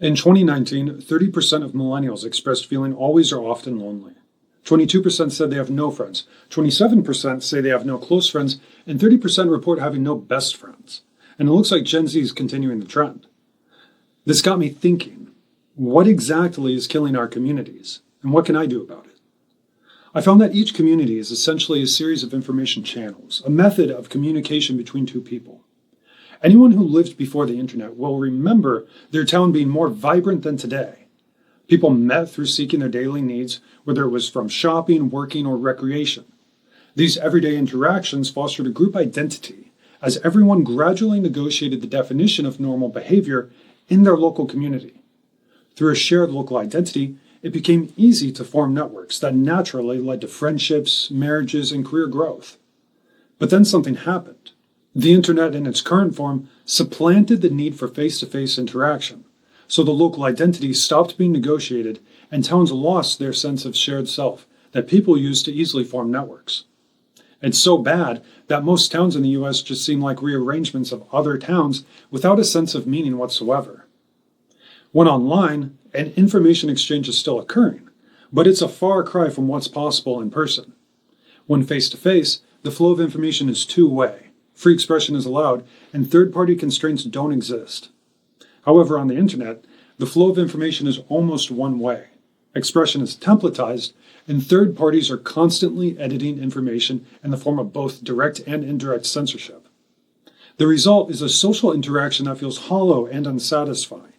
In 2019, 30% of millennials expressed feeling always or often lonely. 22% said they have no friends, 27% say they have no close friends, and 30% report having no best friends. And it looks like Gen Z is continuing the trend. This got me thinking, what exactly is killing our communities, and what can I do about it? I found that each community is essentially a series of information channels, a method of communication between two people. Anyone who lived before the internet will remember their town being more vibrant than today. People met through seeking their daily needs, whether it was from shopping, working, or recreation. These everyday interactions fostered a group identity, as everyone gradually negotiated the definition of normal behavior in their local community. Through a shared local identity, it became easy to form networks that naturally led to friendships, marriages, and career growth. But then something happened. The internet in its current form supplanted the need for face-to-face interaction, so the local identity stopped being negotiated and towns lost their sense of shared self that people use to easily form networks. It's so bad that most towns in the US just seem like rearrangements of other towns without a sense of meaning whatsoever. When online, an information exchange is still occurring, but it's a far cry from what's possible in person. When face-to-face, the flow of information is two-way. Free expression is allowed, and third-party constraints don't exist. However, on the internet, the flow of information is almost one way. Expression is templatized, and third parties are constantly editing information in the form of both direct and indirect censorship. The result is a social interaction that feels hollow and unsatisfying.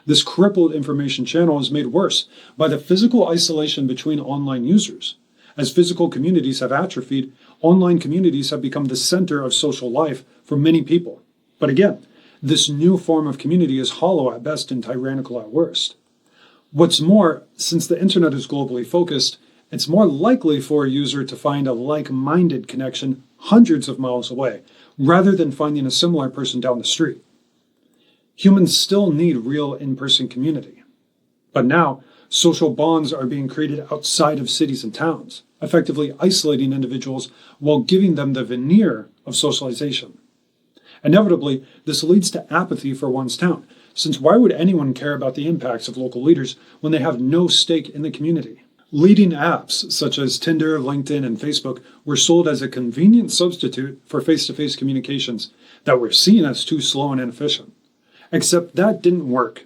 This crippled information channel is made worse by the physical isolation between online users. As physical communities have atrophied, online communities have become the center of social life for many people. But again, this new form of community is hollow at best and tyrannical at worst. What's more, since the internet is globally focused, it's more likely for a user to find a like-minded connection hundreds of miles away, rather than finding a similar person down the street. Humans still need real in-person community. But now, social bonds are being created outside of cities and towns, effectively isolating individuals while giving them the veneer of socialization. Inevitably, this leads to apathy for one's town, since why would anyone care about the impacts of local leaders when they have no stake in the community? Leading apps such as Tinder, LinkedIn, and Facebook were sold as a convenient substitute for face-to-face communications that were seen as too slow and inefficient. Except that didn't work,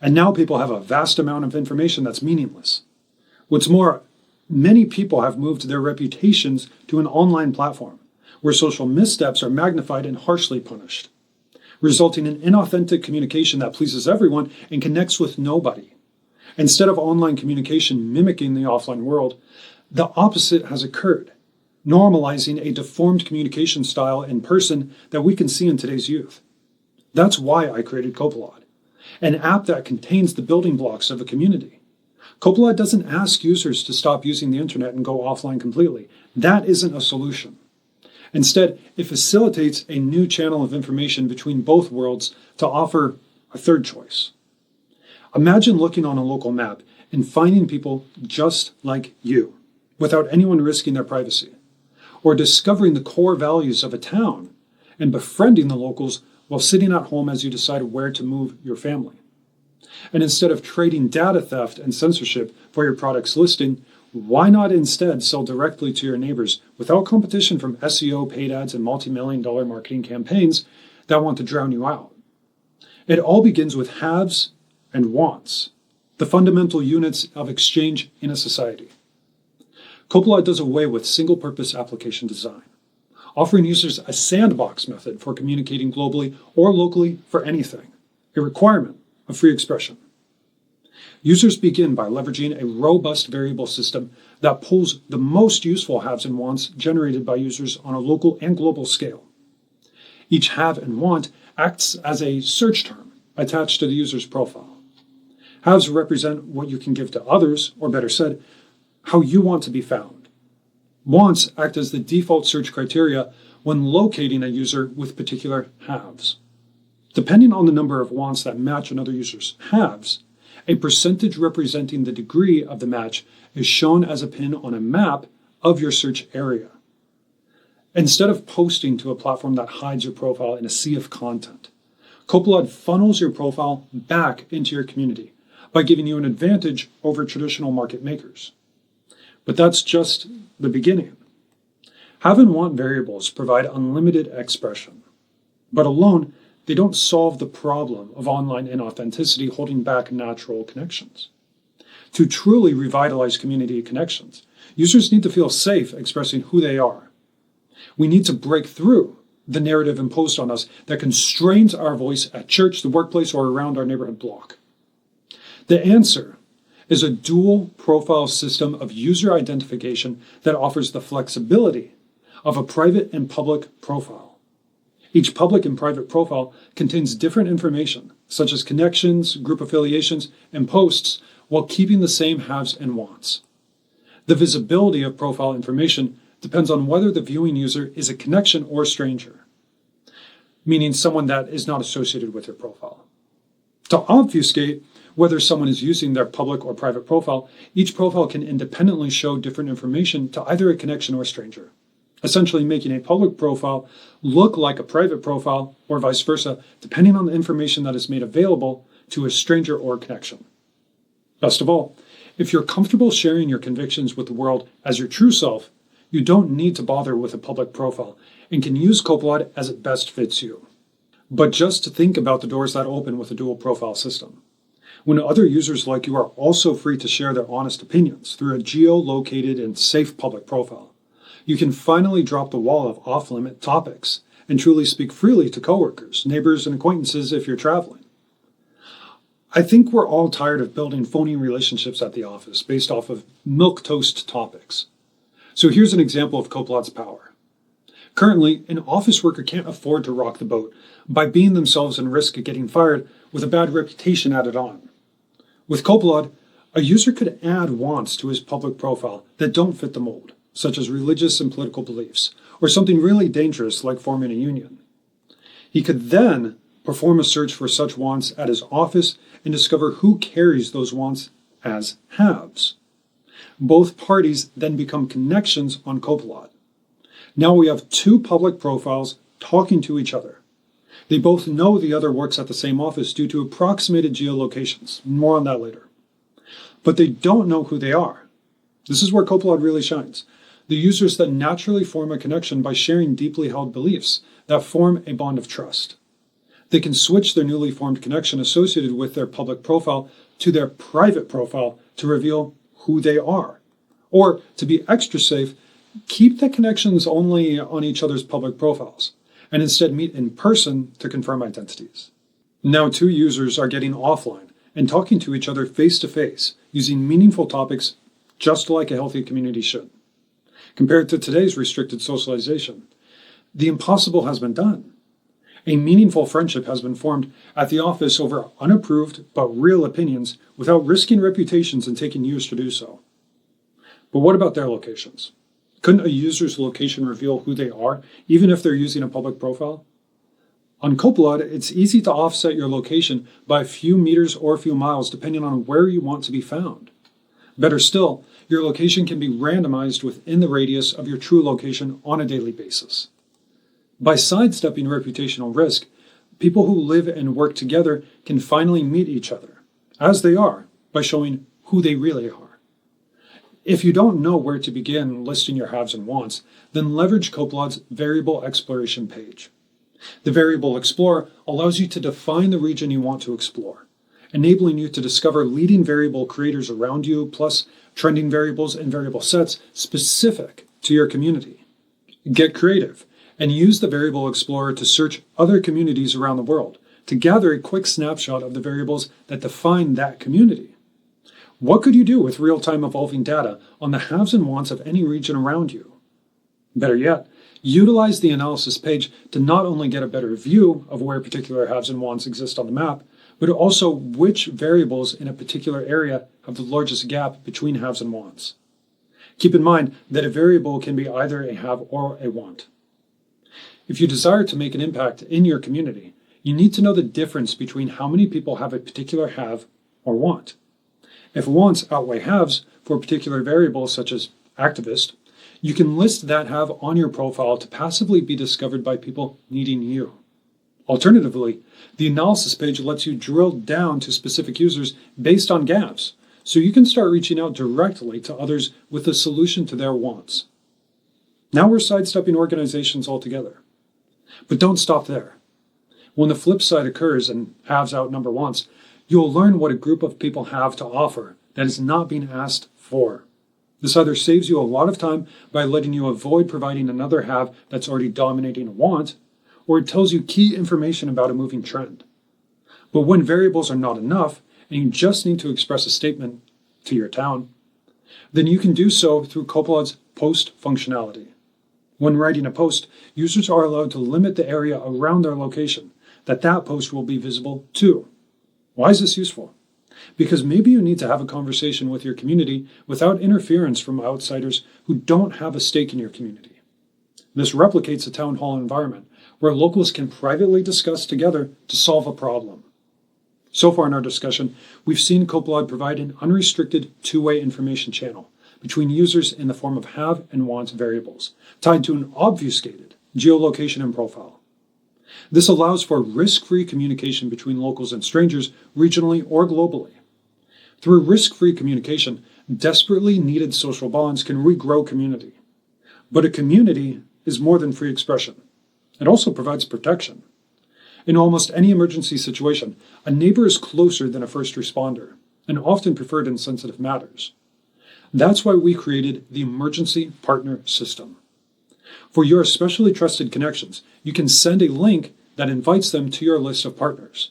and now people have a vast amount of information that's meaningless. What's more, many people have moved their reputations to an online platform, where social missteps are magnified and harshly punished, resulting in inauthentic communication that pleases everyone and connects with nobody. Instead of online communication mimicking the offline world, the opposite has occurred, normalizing a deformed communication style in person that we can see in today's youth. That's why I created Copelod, an app that contains the building blocks of a community. Copelod doesn't ask users to stop using the internet and go offline completely. That isn't a solution. Instead, it facilitates a new channel of information between both worlds to offer a third choice. Imagine looking on a local map and finding people just like you, without anyone risking their privacy, or discovering the core values of a town and befriending the locals while sitting at home as you decide where to move your family. And instead of trading data theft and censorship for your product's listing, why not instead sell directly to your neighbors without competition from SEO, paid ads, and multi-million-dollar marketing campaigns that want to drown you out? It all begins with haves and wants, the fundamental units of exchange in a society. Copelod does away with single-purpose application design, offering users a sandbox method for communicating globally or locally for anything, a requirement of free expression. Users begin by leveraging a robust variable system that pulls the most useful haves and wants generated by users on a local and global scale. Each have and want acts as a search term attached to the user's profile. Haves represent what you can give to others, or better said, how you want to be found. Wants act as the default search criteria when locating a user with particular haves. Depending on the number of wants that match another user's haves, a percentage representing the degree of the match is shown as a pin on a map of your search area. Instead of posting to a platform that hides your profile in a sea of content, Copelod funnels your profile back into your community by giving you an advantage over traditional market makers. But that's just the beginning. Have and want variables provide unlimited expression, but alone, they don't solve the problem of online inauthenticity holding back natural connections. To truly revitalize community connections, users need to feel safe expressing who they are. We need to break through the narrative imposed on us that constrains our voice at church, the workplace, or around our neighborhood block. The answer is a dual profile system of user identification that offers the flexibility of a private and public profile. Each public and private profile contains different information, such as connections, group affiliations, and posts, while keeping the same haves and wants. The visibility of profile information depends on whether the viewing user is a connection or a stranger, meaning someone that is not associated with your profile. To obfuscate whether someone is using their public or private profile, each profile can independently show different information to either a connection or a stranger, essentially making a public profile look like a private profile or vice versa, depending on the information that is made available to a stranger or connection. Best of all, if you're comfortable sharing your convictions with the world as your true self, you don't need to bother with a public profile and can use Copelod as it best fits you. But just think about the doors that open with a dual profile system. When other users like you are also free to share their honest opinions through a geo-located and safe public profile, you can finally drop the wall of off-limit topics and truly speak freely to coworkers, neighbors, and acquaintances if you're traveling. I think we're all tired of building phony relationships at the office based off of milquetoast topics. So here's an example of Copelod's power. Currently, an office worker can't afford to rock the boat by being themselves and risk getting fired with a bad reputation added on. With Copelod, a user could add wants to his public profile that don't fit the mold, such as religious and political beliefs, or something really dangerous like forming a union. He could then perform a search for such wants at his office and discover who carries those wants as haves. Both parties then become connections on Copelod. Now we have two public profiles talking to each other. They both know the other works at the same office due to approximated geolocations. More on that later. But they don't know who they are. This is where Copelod really shines. The users that naturally form a connection by sharing deeply held beliefs that form a bond of trust. They can switch their newly formed connection associated with their public profile to their private profile to reveal who they are. Or, to be extra safe, keep the connections only on each other's public profiles, and instead meet in person to confirm identities. Now two users are getting offline and talking to each other face to face, using meaningful topics just like a healthy community should. Compared to today's restricted socialization, the impossible has been done. A meaningful friendship has been formed at the office over unapproved but real opinions without risking reputations and taking years to do so. But what about their locations? Couldn't a user's location reveal who they are, even if they're using a public profile? On Copelod, it's easy to offset your location by a few meters or a few miles, depending on where you want to be found. Better still, your location can be randomized within the radius of your true location on a daily basis. By sidestepping reputational risk, people who live and work together can finally meet each other, as they are, by showing who they really are. If you don't know where to begin listing your haves and wants, then leverage Copelod's Variable Exploration page. The Variable Explorer allows you to define the region you want to explore, enabling you to discover leading variable creators around you, plus trending variables and variable sets specific to your community. Get creative and use the Variable Explorer to search other communities around the world to gather a quick snapshot of the variables that define that community. What could you do with real-time evolving data on the haves and wants of any region around you? Better yet, utilize the analysis page to not only get a better view of where particular haves and wants exist on the map, but also which variables in a particular area have the largest gap between haves and wants. Keep in mind that a variable can be either a have or a want. If you desire to make an impact in your community, you need to know the difference between how many people have a particular have or want. If wants outweigh haves for a particular variable such as activist, you can list that have on your profile to passively be discovered by people needing you. Alternatively, the analysis page lets you drill down to specific users based on gaps, so you can start reaching out directly to others with a solution to their wants. Now we're sidestepping organizations altogether. But don't stop there. When the flip side occurs and haves outnumber wants, you'll learn what a group of people have to offer that is not being asked for. This either saves you a lot of time by letting you avoid providing another have that's already dominating a want, or it tells you key information about a moving trend. But when variables are not enough, and you just need to express a statement to your town, then you can do so through Copelod's post functionality. When writing a post, users are allowed to limit the area around their location that post will be visible to. Why is this useful? Because maybe you need to have a conversation with your community without interference from outsiders who don't have a stake in your community. This replicates a town hall environment where locals can privately discuss together to solve a problem. So far in our discussion, we've seen Copelod provide an unrestricted two-way information channel between users in the form of have and want variables, tied to an obfuscated geolocation and profile. This allows for risk-free communication between locals and strangers, regionally or globally. Through risk-free communication, desperately needed social bonds can regrow community. But a community is more than free expression. It also provides protection. In almost any emergency situation, a neighbor is closer than a first responder, and often preferred in sensitive matters. That's why we created the Emergency Partner System. For your especially trusted connections, you can send a link that invites them to your list of partners.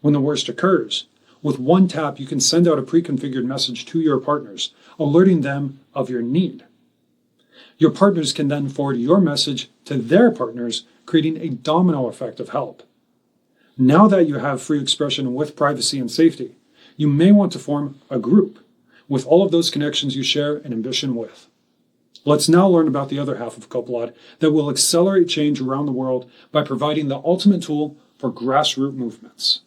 When the worst occurs, with one tap you can send out a pre-configured message to your partners, alerting them of your need. Your partners can then forward your message to their partners, creating a domino effect of help. Now that you have free expression with privacy and safety, you may want to form a group with all of those connections you share an ambition with. Let's now learn about the other half of Copelod that will accelerate change around the world by providing the ultimate tool for grassroots movements.